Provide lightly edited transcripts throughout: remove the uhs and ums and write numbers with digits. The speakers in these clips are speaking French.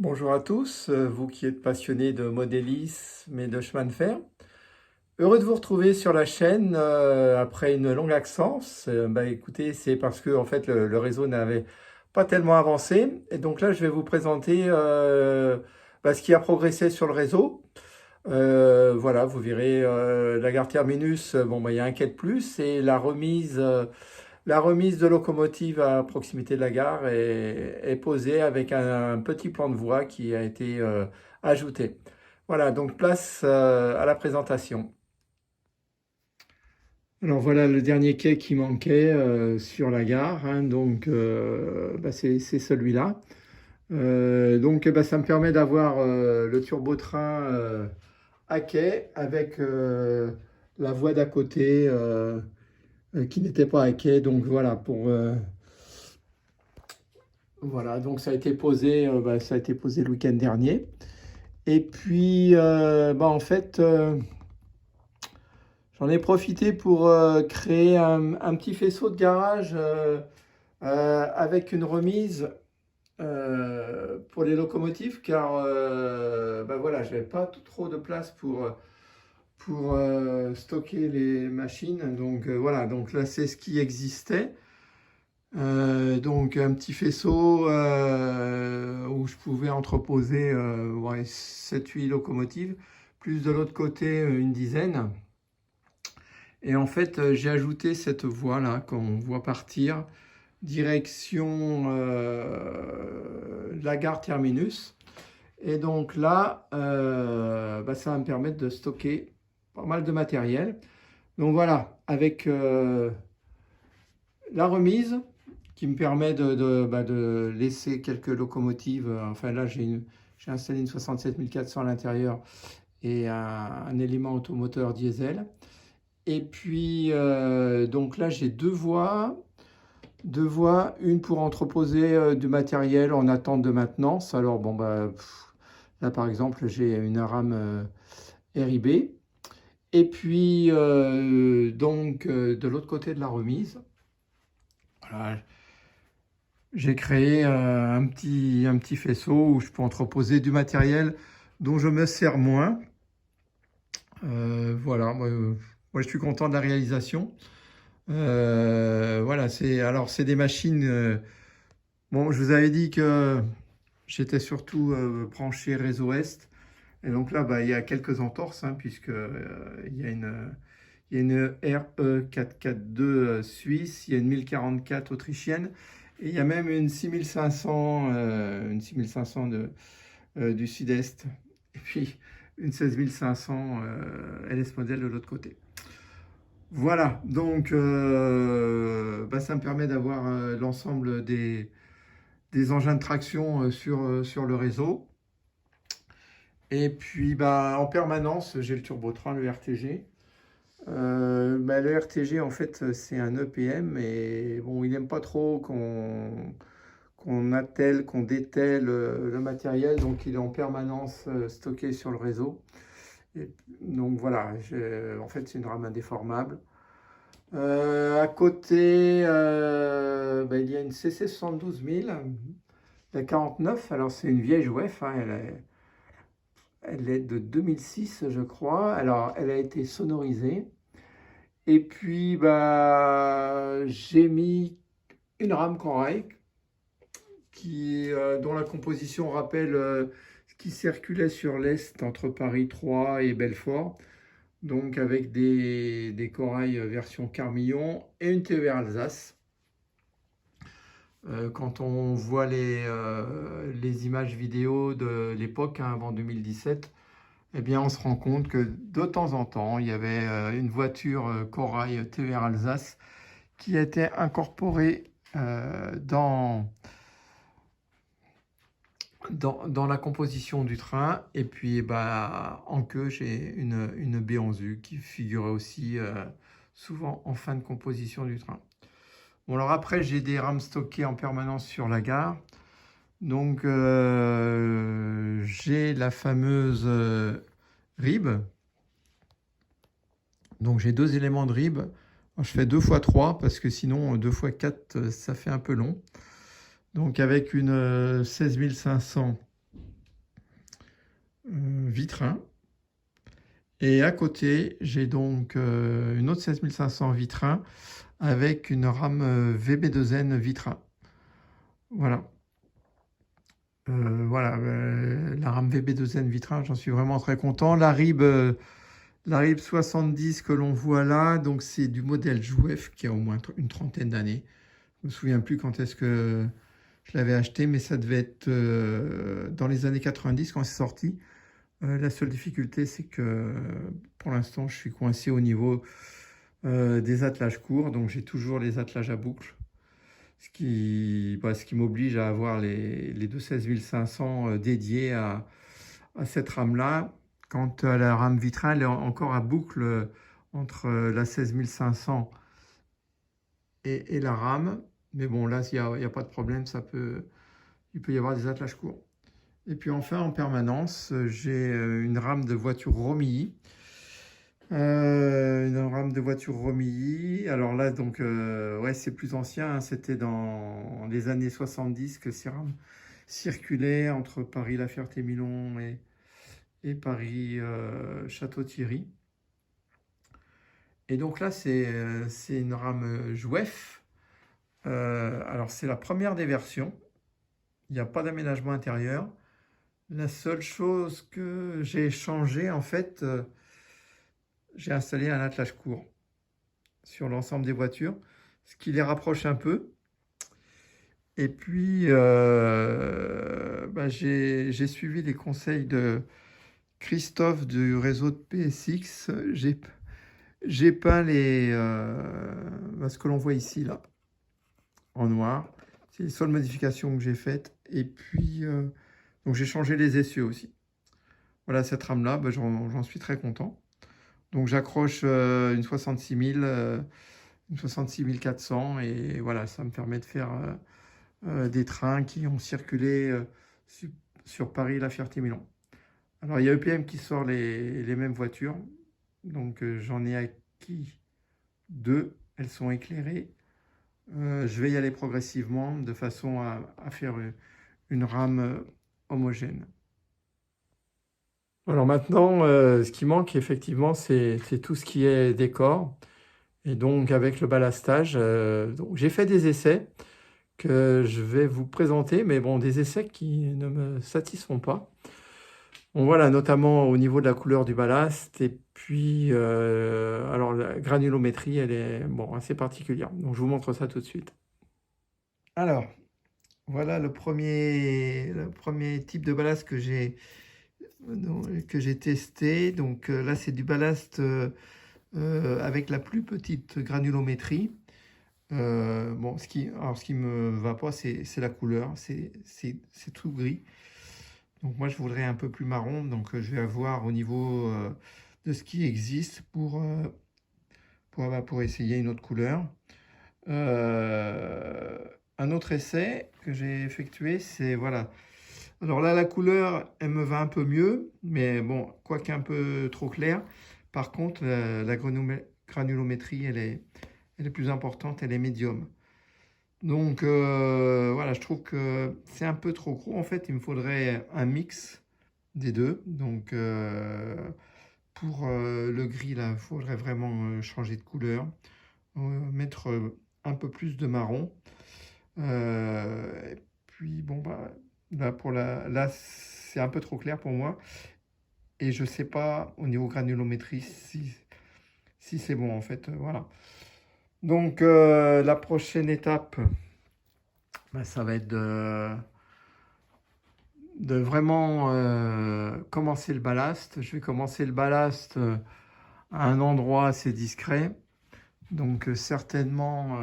Bonjour à tous, vous qui êtes passionnés de modélisme et de chemin de fer. Heureux de vous retrouver sur la chaîne après une longue absence. Écoutez, c'est parce que en fait le réseau n'avait pas tellement avancé. Et donc là, je vais vous présenter ce qui a progressé sur le réseau. Voilà, vous verrez la gare terminus, il y a un quai de plus et la remise de locomotive à proximité de la gare est posée avec un petit plan de voie qui a été ajouté. Voilà, donc place à la présentation. Alors voilà le dernier quai qui manquait sur la gare, hein, donc c'est celui-là. Ça me permet d'avoir le turbotrain à quai avec la voie d'à côté qui n'était pas à quai. Donc voilà, donc ça a été posé le week-end dernier. Et puis, j'en ai profité pour créer un petit faisceau de garage avec une remise pour les locomotives, car je n'avais pas trop de place pour stocker les machines. Donc voilà, donc là c'est ce qui existait. Donc un petit faisceau où je pouvais entreposer 7-8 locomotives, plus de l'autre côté une dizaine. Et en fait, j'ai ajouté cette voie là qu'on voit partir, direction la gare terminus. Et donc là, ça va me permettre de stocker pas mal de matériel. Donc voilà, avec la remise qui me permet de laisser quelques locomotives. Enfin là, j'ai installé une 67400 à l'intérieur et un élément automoteur diesel. Et puis, donc là, j'ai deux voies, une pour entreposer du matériel en attente de maintenance. Alors, là, par exemple, j'ai une rame RIB. Et puis, de l'autre côté de la remise, voilà, j'ai créé un petit faisceau où je peux entreposer du matériel dont je me sers moins. Moi, je suis content de la réalisation. Voilà, c'est des machines. Bon, je vous avais dit que j'étais surtout branché réseau Est. Et donc là, il y a quelques entorses, hein, puisque il y a une RE442 suisse, il y a une 1044 autrichienne, et il y a même une 6500, du sud-est, et puis une 16500 LS modèle de l'autre côté. Voilà, donc ça me permet d'avoir l'ensemble des engins de traction sur le réseau. Et puis en permanence, j'ai le turbotrain, le RTG. Le RTG, en fait, c'est un EPM et bon, il n'aime pas trop qu'on attelle, qu'on dételle le matériel, donc il est en permanence stocké sur le réseau. Et donc voilà, en fait, c'est une rame indéformable. À côté, il y a une CC 72000, la 49. Alors, c'est une vieille jouef, hein, elle est de 2006, je crois. Alors, elle a été sonorisée. Et puis, j'ai mis une rame corail dont la composition rappelle ce qui circulait sur l'Est entre Paris 3 et Belfort. Donc, avec des corails version Carmillon et une TER Alsace. Quand on voit les images vidéo de l'époque, hein, avant 2017, eh bien, on se rend compte que de temps en temps, il y avait une voiture Corail TER Alsace qui était incorporée dans la composition du train. Et puis, en queue, j'ai une B11U qui figurait aussi souvent en fin de composition du train. Bon, alors après, j'ai des rames stockées en permanence sur la gare. Donc, j'ai la fameuse RIB. Donc, j'ai deux éléments de RIB. Je fais 2 x 3 parce que sinon, 2 x 4, ça fait un peu long. Donc, avec une 16500 Vitrin. Et à côté, j'ai donc une autre 16500 Vitrin avec une rame VB2N Vitrin. Voilà. Voilà, la rame VB2N Vitrin, j'en suis vraiment très content. La RIB 70 que l'on voit là, donc c'est du modèle Jouef qui a au moins une trentaine d'années. Je ne me souviens plus quand est-ce que je l'avais acheté, mais ça devait être dans les années 90 quand c'est sorti. La seule difficulté, c'est que pour l'instant, je suis coincé au niveau des attelages courts, donc j'ai toujours les attelages à boucle, ce qui m'oblige à avoir les deux 16500 dédiés à cette rame-là. Quant à la rame Vitrin, elle est encore à boucle entre la 16500 et la rame, mais bon, là, il n'y a pas de problème, il peut y avoir des attelages courts. Et puis enfin, en permanence, j'ai une rame de voiture Romilly. Une rame de voiture Romilly. Alors là, donc, ouais, c'est plus ancien, hein. C'était dans les années 70 que ces rames circulaient entre Paris-La Ferté-Milon et Paris-Château-Thierry. Et donc là, c'est une rame Jouef. Alors, c'est la première des versions. Il n'y a pas d'aménagement intérieur. La seule chose que j'ai changé, en fait, j'ai installé un attelage court sur l'ensemble des voitures, ce qui les rapproche un peu. Et puis, j'ai suivi les conseils de Christophe du réseau de PSX. J'ai peint ce que l'on voit ici, là, en noir. C'est les seules modifications que j'ai faites. Et puis, donc j'ai changé les essieux aussi. Voilà, cette rame-là, j'en suis très content. Donc j'accroche une 66 000, une 66 400 et voilà, ça me permet de faire des trains qui ont circulé sur Paris-La Ferté-Milon. Alors il y a EPM qui sort les mêmes voitures, donc j'en ai acquis deux, elles sont éclairées. Je vais y aller progressivement de façon à faire une rame homogène. Alors maintenant, ce qui manque effectivement, c'est tout ce qui est décor. Et donc avec le ballastage, j'ai fait des essais que je vais vous présenter, mais bon, des essais qui ne me satisfont pas. Bon voilà, notamment au niveau de la couleur du ballast, et puis alors la granulométrie, elle est bon, assez particulière. Donc je vous montre ça tout de suite. Alors, voilà le premier type de ballast que j'ai testé. Donc là, c'est du ballast avec la plus petite granulométrie. Bon, ce qui me va pas, c'est la couleur. C'est tout gris. Donc moi, je voudrais un peu plus marron. Donc je vais avoir au niveau de ce qui existe pour essayer une autre couleur. Un autre essai que j'ai effectué, c'est voilà. Alors là, la couleur, elle me va un peu mieux, mais bon, quoique un peu trop clair. Par contre, la granulométrie, elle est plus importante, elle est médium. Donc voilà, je trouve que c'est un peu trop gros. En fait, il me faudrait un mix des deux. Donc pour le gris, là, il faudrait vraiment changer de couleur, mettre un peu plus de marron. Et puis bon, là c'est un peu trop clair pour moi. Et je sais pas au niveau granulométrie si c'est bon en fait. Voilà. Donc la prochaine étape, ça va être de vraiment commencer le ballast. Je vais commencer le ballast à un endroit assez discret. Donc certainement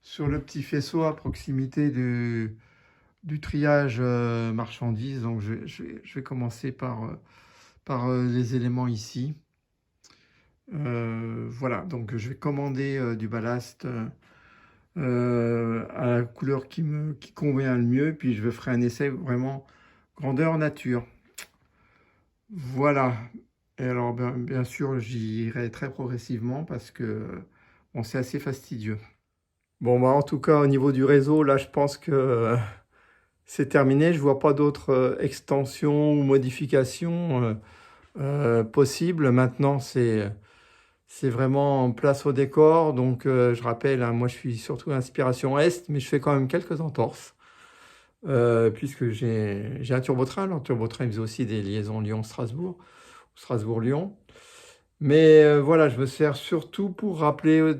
sur le petit faisceau à proximité du triage marchandises. Donc je vais commencer par les éléments ici. Voilà, donc je vais commander du ballast à la couleur qui convient le mieux, puis je ferai un essai vraiment grandeur nature. Voilà. Et alors bien sûr, j'irai très progressivement parce que bon, c'est assez fastidieux. Bon, en tout cas, au niveau du réseau, là, je pense que c'est terminé. Je vois pas d'autres extensions ou modifications possibles. Maintenant, c'est vraiment place au décor. Donc, je rappelle, hein, moi, je suis surtout inspiration Est, mais je fais quand même quelques entorses. Puisque j'ai un turbotrain. Alors, le turbotrain, il faisait aussi des liaisons Lyon-Strasbourg, Strasbourg-Lyon. Mais voilà, je me sers surtout pour rappeler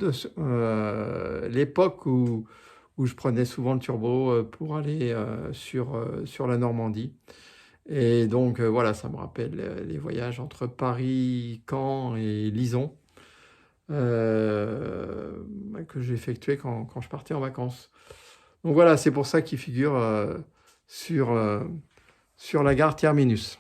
l'époque où je prenais souvent le turbo pour aller sur la Normandie. Et donc voilà, ça me rappelle les voyages entre Paris, Caen et Lison que j'ai effectué quand je partais en vacances. Donc voilà, c'est pour ça qu'il figure sur, euh, sur la gare terminus.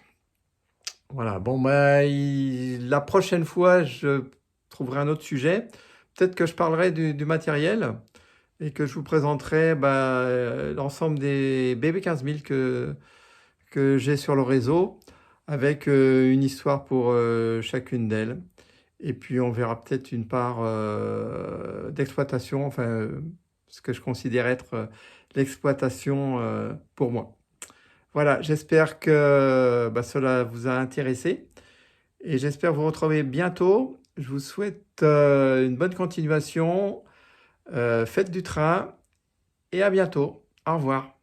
Voilà, bon, bah, la prochaine fois, je trouverai un autre sujet. Peut-être que je parlerai du matériel et que je vous présenterai bah, l'ensemble des BB15000 que j'ai sur le réseau avec une histoire pour chacune d'elles. Et puis, on verra peut-être une part d'exploitation, enfin, ce que je considère être l'exploitation pour moi. Voilà, j'espère que bah, cela vous a intéressé et j'espère vous retrouver bientôt. Je vous souhaite une bonne continuation, faites du train et à bientôt. Au revoir.